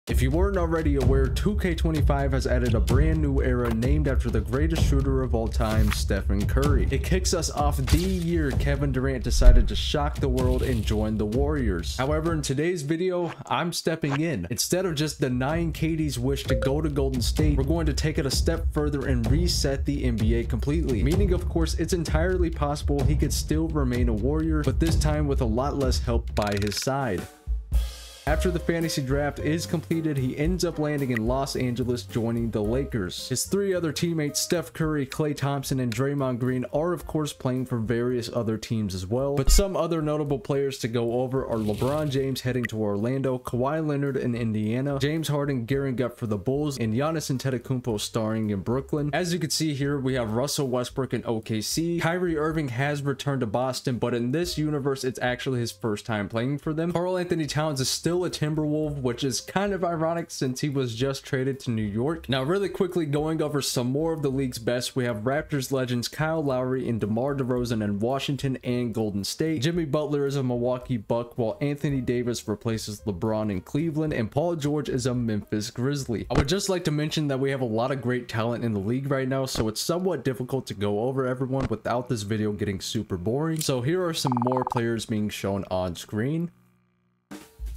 If you weren't already aware, 2K25 has added a brand new era named after the greatest shooter of all time, Stephen Curry. It kicks us off the year Kevin Durant decided to shock the world and join the Warriors. However, in today's video, I'm stepping in. Instead of just denying KD's wish to go to Golden State, we're going to take it a step further and reset the NBA completely. Meaning, of course, it's entirely possible he could still remain a Warrior, but this time with a lot less help by his side. After the fantasy draft is completed, he ends up landing in Los Angeles, joining the Lakers. His three other teammates, Steph Curry, Klay Thompson, and Draymond Green, are of course playing for various other teams as well. But some other notable players to go over are LeBron James heading to Orlando, Kawhi Leonard in Indiana, James Harden gearing up for the Bulls, and Giannis Antetokounmpo starring in Brooklyn. As you can see here, we have Russell Westbrook in OKC. Kyrie Irving has returned to Boston, but in this universe, it's actually his first time playing for them. Karl Anthony Towns is still a Timberwolf, which is kind of ironic since he was just traded to New York. Now, really quickly going over some more of the league's best, we have Raptors legends Kyle Lowry and DeMar DeRozan in Washington and Golden State. Jimmy Butler is a Milwaukee Buck, while Anthony Davis replaces LeBron in Cleveland, and Paul George is a Memphis Grizzly. I would just like to mention that we have a lot of great talent in the league right now, so it's somewhat difficult to go over everyone without this video getting super boring. So here are some more players being shown on screen.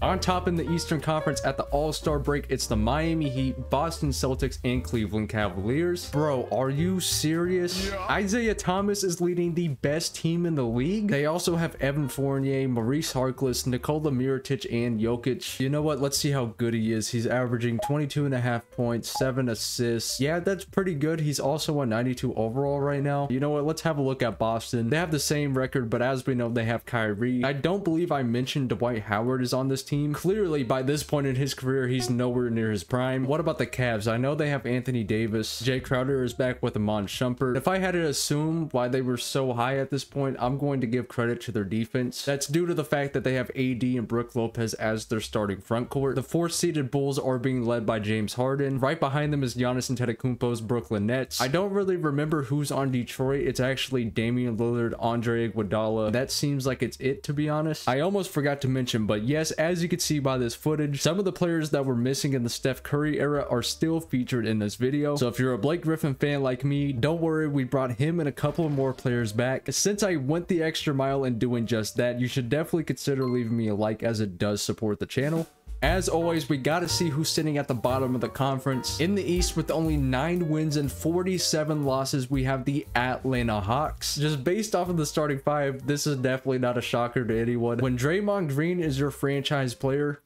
On top in the Eastern Conference at the All-Star break, it's the Miami Heat, Boston Celtics, and Cleveland Cavaliers. Bro, are you serious? Yeah. Isaiah Thomas is leading the best team in the league. They also have Evan Fournier, Maurice Harkless, Nikola Mirotic, and Jokic. You know what? Let's see how good he is. He's averaging 22.5 points, 7 assists. Yeah, that's pretty good. He's also a 92 overall right now. You know what? Let's have a look at Boston. They have the same record, but as we know, they have Kyrie. I don't believe I mentioned Dwight Howard is on this team. Clearly, by this point in his career, he's nowhere near his prime. What about the Cavs? I know they have Anthony Davis. Jay Crowder is back with Iman Shumpert. If I had to assume why they were so high at this point, I'm going to give credit to their defense. That's due to the fact that they have AD and Brook Lopez as their starting front court. The 4th-seeded Bulls are being led by James Harden. Right behind them is Giannis Antetokounmpo's Brooklyn Nets. I don't really remember who's on Detroit. It's actually Damian Lillard, Andre Iguodala. That seems like it's it, to be honest. I almost forgot to mention, but yes, as you can see by this footage, some of the players that were missing in the Steph Curry era are still featured in this video. So if you're a Blake Griffin fan like me, don't worry, we brought him and a couple of more players back. Since I went the extra mile in doing just that, you should definitely consider leaving me a like, as it does support the channel. As always, we gotta see who's sitting at the bottom of the conference. In the East, with only 9 wins and 47 losses, we have the Atlanta Hawks. Just based off of the starting 5, this is definitely not a shocker to anyone. When Draymond Green is your franchise player,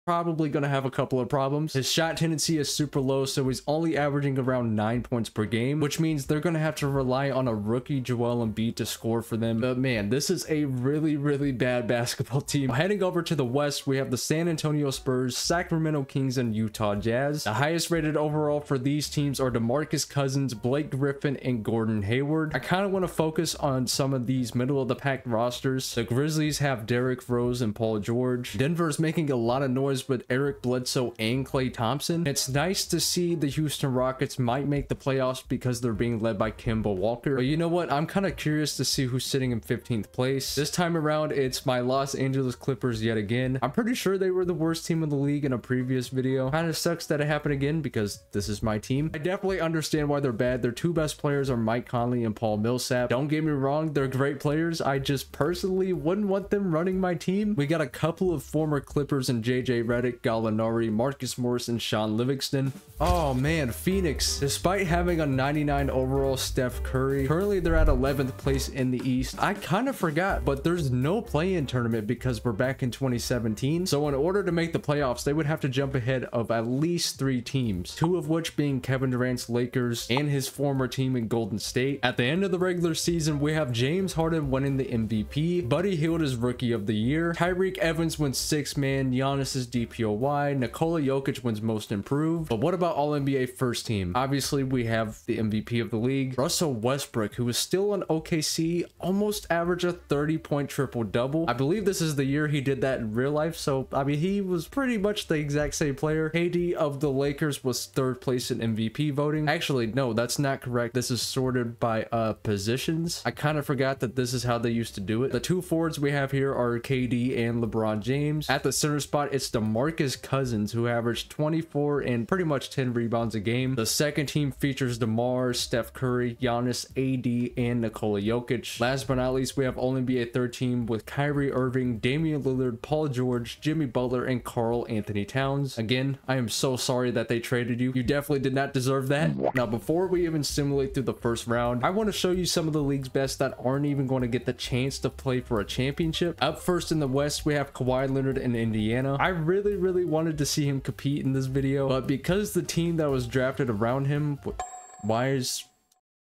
probably gonna have a couple of problems. His shot tendency is super low, so he's only averaging around 9 points per game, which means they're gonna have to rely on a rookie Joel Embiid to score for them. But man, this is a really bad basketball team. Heading over to the West, we have the San Antonio Spurs, Sacramento Kings, and Utah Jazz. The highest rated overall for these teams are DeMarcus Cousins, Blake Griffin, and Gordon Hayward. I kind of want to focus on some of these middle of the pack rosters. The Grizzlies have Derrick Rose and Paul George. Denver's making a lot of noise with Eric Bledsoe and Klay Thompson. It's nice to see the Houston Rockets might make the playoffs because they're being led by Kemba Walker. But you know what? I'm kind of curious to see who's sitting in 15th place. This time around, it's my Los Angeles Clippers yet again. I'm pretty sure they were the worst team in the league in a previous video. Kind of sucks that it happened again because this is my team. I definitely understand why they're bad. Their 2 best players are Mike Conley and Paul Millsap. Don't get me wrong, they're great players. I just personally wouldn't want them running my team. We got a couple of former Clippers and JJ Redick, Gallinari, Marcus Morris, and Sean Livingston. Oh man, Phoenix. Despite having a 99 overall Steph Curry, currently they're at 11th place in the East. I kind of forgot, but there's no play-in tournament because we're back in 2017. So in order to make the playoffs, they would have to jump ahead of at least 3 teams, 2 of which being Kevin Durant's Lakers and his former team in Golden State. At the end of the regular season, we have James Harden winning the MVP, Buddy Hield is Rookie of the Year, Tyreek Evans wins 6th man, Giannis is DPOY, Nikola Jokic wins Most Improved. But what about All-NBA First Team? Obviously, we have the MVP of the league, Russell Westbrook, who is still in OKC, almost averaged a 30-point triple-double. I believe this is the year he did that in real life, so I mean, he was pretty much the exact same player. KD of the Lakers was 3rd place in MVP voting. Actually, no, that's not correct. This is sorted by positions. I kind of forgot that this is how they used to do it. The 2 forwards we have here are KD and LeBron James. At the center spot, it's DeMarcus Cousins, who averaged 24 and pretty much 10 rebounds a game. The second team features DeMar, Steph Curry, Giannis, AD, and Nikola Jokic. Last but not least, we have all NBA third team with Kyrie Irving, Damian Lillard, Paul George, Jimmy Butler, and Karl Anthony Towns. Again, I am so sorry that they traded you. You definitely did not deserve that. Now, before we even simulate through the first round, I want to show you some of the league's best that aren't even going to get the chance to play for a championship. Up first in the West, we have Kawhi Leonard in Indiana. I really wanted to see him compete in this video, but because the team that was drafted around him,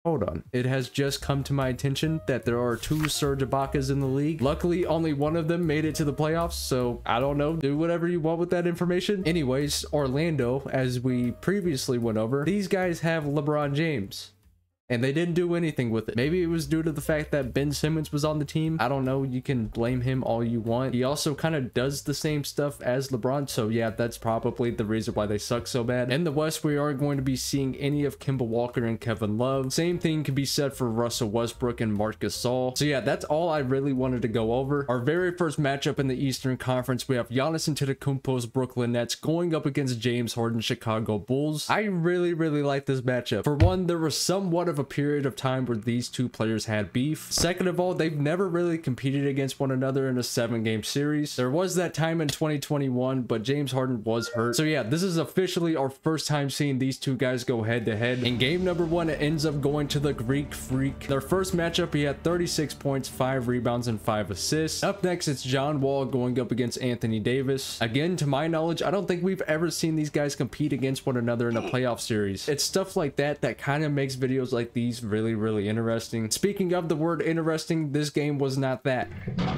hold on. It has just come to my attention that there are 2 Serge Ibakas in the league. Luckily, only one of them made it to the playoffs, so I don't know. Do whatever you want with that information. Anyways, Orlando, as we previously went over, these guys have LeBron James. And they didn't do anything with it. Maybe it was due to the fact that Ben Simmons was on the team. I don't know. You can blame him all you want. He also kind of does the same stuff as LeBron. So yeah, that's probably the reason why they suck so bad. In the West, we aren't going to be seeing any of Kemba Walker and Kevin Love. Same thing can be said for Russell Westbrook and Marc Gasol. So yeah, that's all I really wanted to go over. Our very first matchup in the Eastern Conference, we have Giannis Antetokounmpo's Brooklyn Nets going up against James Harden's Chicago Bulls. I really like this matchup. For one, there was somewhat of a period of time where these two players had beef. Second of all, they've never really competed against one another in a 7-game series. There was that time in 2021, but James Harden was hurt. So yeah, this is officially our first time seeing these two guys go head to head. In game number 1, it ends up going to the Greek Freak. Their first matchup, he had 36 points, 5 rebounds, and 5 assists. Up next, it's John Wall going up against Anthony Davis. Again, to my knowledge, I don't think we've ever seen these guys compete against one another in a playoff series. It's stuff like that that kind of makes videos like these really interesting. Speaking of the word interesting, this game was not that.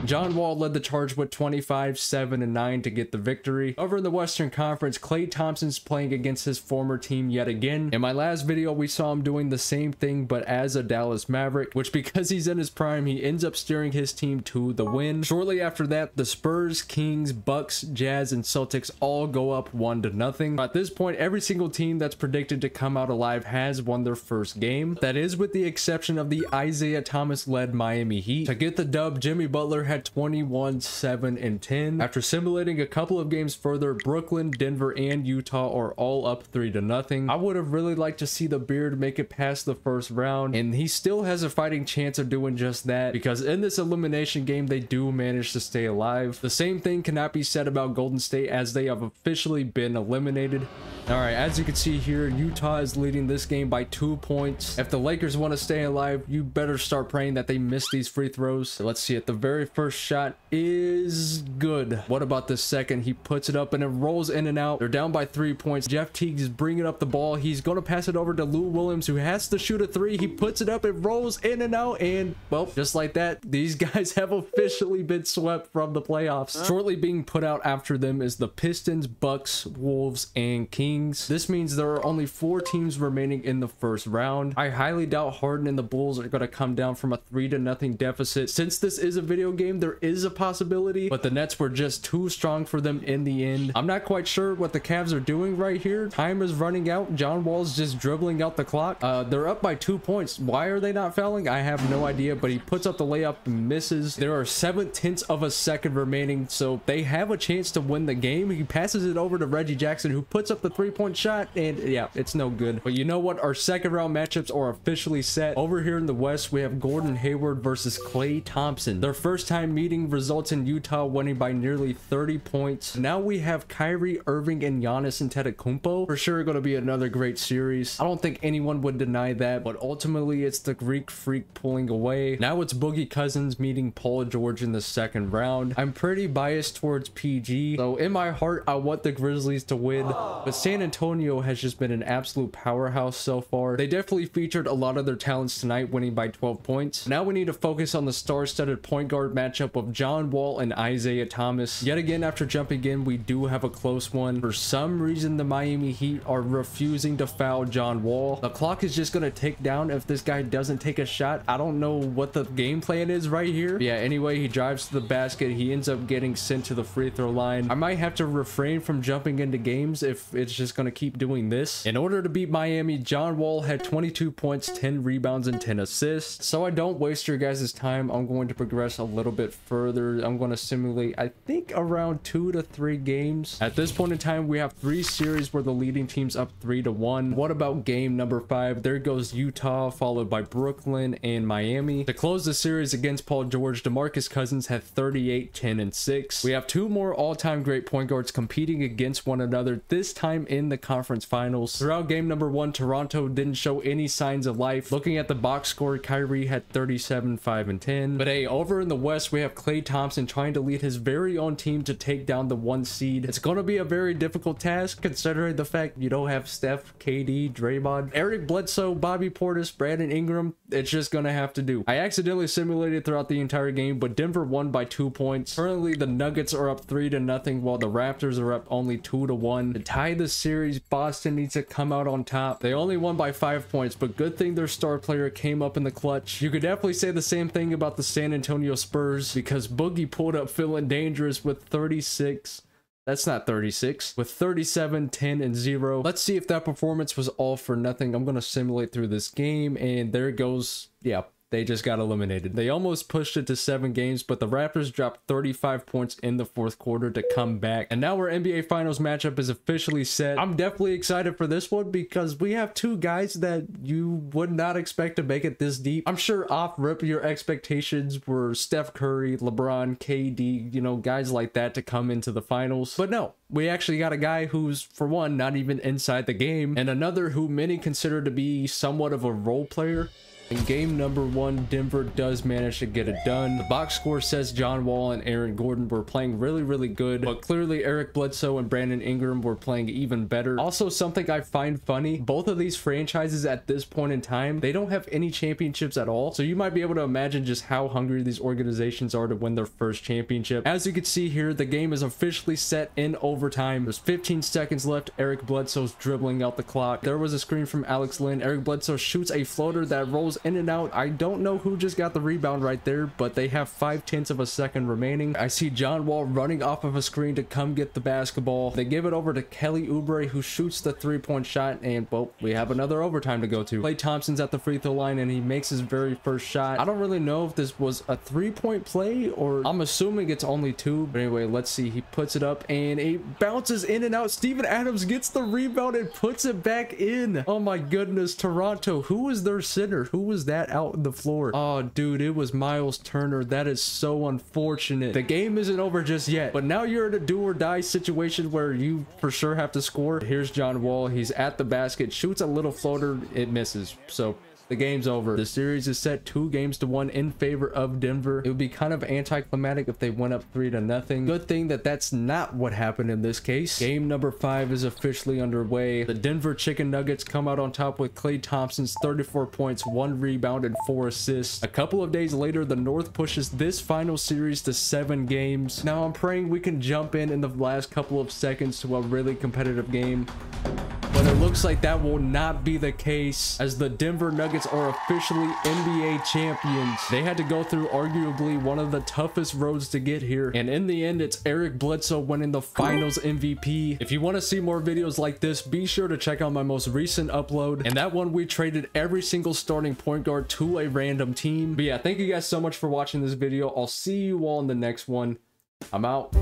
John Wall led the charge with 25, 7, and 9 to get the victory. Over in the Western Conference, Klay Thompson's playing against his former team yet again. In my last video, we saw him doing the same thing, but as a Dallas Maverick, which because he's in his prime, he ends up steering his team to the win. Shortly after that, the Spurs, Kings, Bucks, Jazz, and Celtics all go up 1-0. At this point, every single team that's predicted to come out alive has won their first game. That is with the exception of the Isaiah Thomas-led Miami Heat. To get the dub, Jimmy Butler had 21, 7, and 10. After simulating a couple of games further, Brooklyn, Denver, and Utah are all up 3-0. I would have really liked to see the Beard make it past the first round, and he still has a fighting chance of doing just that, because in this elimination game, they do manage to stay alive. The same thing cannot be said about Golden State, as they have officially been eliminated. Alright, as you can see here, Utah is leading this game by 2 points. If the Lakers want to stay alive, you better start praying that they miss these free throws. So let's see it. The very first shot is good. What about the second? He puts it up and it rolls in and out. They're down by 3 points. Jeff Teague is bringing up the ball. He's going to pass it over to Lou Williams, who has to shoot a 3. He puts it up. It rolls in and out. And, well, just like that, these guys have officially been swept from the playoffs. Shortly being put out after them is the Pistons, Bucks, Wolves, and Kings. This means there are only 4 teams remaining in the first round. I highly doubt Harden and the Bulls are going to come down from a 3-0 deficit. Since this is a video game, there is a possibility, but the Nets were just too strong for them in the end. I'm not quite sure what the Cavs are doing right here. Time is running out. John Wall's just dribbling out the clock. They're up by 2 points. Why are they not fouling? I have no idea, but he puts up the layup and misses. There are 7/10 of a second remaining, so they have a chance to win the game. He passes it over to Reggie Jackson, who puts up the 3-point shot, and yeah, it's no good. But you know what? Our second round matchups are officially set. Over here in the West, we have Gordon Hayward versus Klay Thompson. Their first time meeting results in Utah winning by nearly 30 points. Now we have Kyrie Irving and Giannis Antetokounmpo. For sure going to be another great series. I don't think anyone would deny that, but ultimately it's the Greek Freak pulling away. Now it's Boogie Cousins meeting Paul George in the second round. I'm pretty biased towards PG, so in my heart I want the Grizzlies to win, but San Antonio has just been an absolute powerhouse so far. They definitely featured a lot of their talents tonight, winning by 12 points. Now we need to focus on the star-studded point guard matchup of John Wall and Isaiah Thomas. Yet again, after jumping in, we do have a close one. For some reason, the Miami Heat are refusing to foul John Wall. The clock is just going to tick down if this guy doesn't take a shot. I don't know what the game plan is right here. But yeah, anyway, he drives to the basket. He ends up getting sent to the free throw line. I might have to refrain from jumping into games if it's just going to keep doing this. In order to beat Miami, John Wall had 22 points, 10 rebounds, and 10 assists. So I don't waste your guys' time. I'm going to progress a little bit further. I'm going to simulate, I think, around 2 to 3 games. At this point in time, we have 3 series where the leading team's up 3-1. What about game number 5? There goes Utah, followed by Brooklyn and Miami. To close the series against Paul George, DeMarcus Cousins had 38, 10, and 6. We have 2 more all-time great point guards competing against one another, this time in the conference finals. Throughout game number 1, Toronto didn't show any signs of life. Looking at the box score, Kyrie had 37, 5, and 10. But hey, over in the West, we have Klay Thompson trying to lead his very own team to take down the 1 seed. It's going to be a very difficult task considering the fact you don't have Steph, KD, Draymond, Eric Bledsoe, Bobby Portis, Brandon Ingram. It's just going to have to do. I accidentally simulated throughout the entire game, but Denver won by 2 points. Currently, the Nuggets are up 3-0, while the Raptors are up only 2-1. To tie the series, Boston needs to come out on top. They only won by 5 points, but good thing their star player came up in the clutch. You could definitely say the same thing about the San Antonio Spurs, because Boogie pulled up feeling dangerous with 36. That's not 36. With 37, 10, and 0. Let's see if that performance was all for nothing. I'm going to simulate through this game, and there it goes. Yeah. They just got eliminated. They almost pushed it to 7 games, but the Raptors dropped 35 points in the 4th quarter to come back. And now our NBA Finals matchup is officially set. I'm definitely excited for this one because we have 2 guys that you would not expect to make it this deep. I'm sure off rip your expectations were Steph Curry, LeBron, KD, you know, guys like that to come into the finals. But no, we actually got a guy who's, for one, not even inside the game, and another who many consider to be somewhat of a role player. In game number 1, Denver does manage to get it done. The box score says John Wall and Aaron Gordon were playing really good, but clearly Eric Bledsoe and Brandon Ingram were playing even better. Also, something I find funny, both of these franchises at this point in time, they don't have any championships at all. So you might be able to imagine just how hungry these organizations are to win their first championship. As you can see here, the game is officially set in overtime. There's 15 seconds left. Eric Bledsoe's dribbling out the clock. There was a screen from Alex Lynn. Eric Bledsoe shoots a floater that rolls in and out. I don't know who just got the rebound right there, but they have 0.5 of a second remaining. I see John Wall running off of a screen to come get the basketball. They give it over to Kelly Oubre, who shoots the 3-point shot, and well, we have another overtime to go to. Klay Thompson's at the free throw line and he makes his very first shot. I don't really know if this was a 3-point play, or I'm assuming it's only 2, but anyway, let's see. He puts it up and it bounces in and out. Steven Adams gets the rebound and puts it back in. Oh my goodness, Toronto, who was their center? Who was that out on the floor? Oh dude, it was Miles Turner. That is so unfortunate. The game isn't over just yet, but now you're in a do or die situation where you for sure have to score. Here's John Wall. He's at the basket, shoots a little floater, it misses. So the game's over. The series is set 2-1 in favor of Denver. It would be kind of anticlimactic if they went up 3-0. Good thing that that's not what happened in this case. Game number 5 is officially underway. The Denver Chicken Nuggets come out on top with Klay Thompson's 34 points, 1 rebound, and 4 assists. A couple of days later, the North pushes this final series to 7 games. Now I'm praying we can jump in the last couple of seconds to a really competitive game, but it looks like that will not be the case, as the Denver Nuggets are officially NBA champions. They had to go through arguably one of the toughest roads to get here, and in the end, it's Eric Bledsoe winning the finals MVP. If you want to see more videos like this, be sure to check out my most recent upload. And that one, we traded every single starting point guard to a random team. But yeah, thank you guys so much for watching this video. I'll see you all in the next one. I'm out.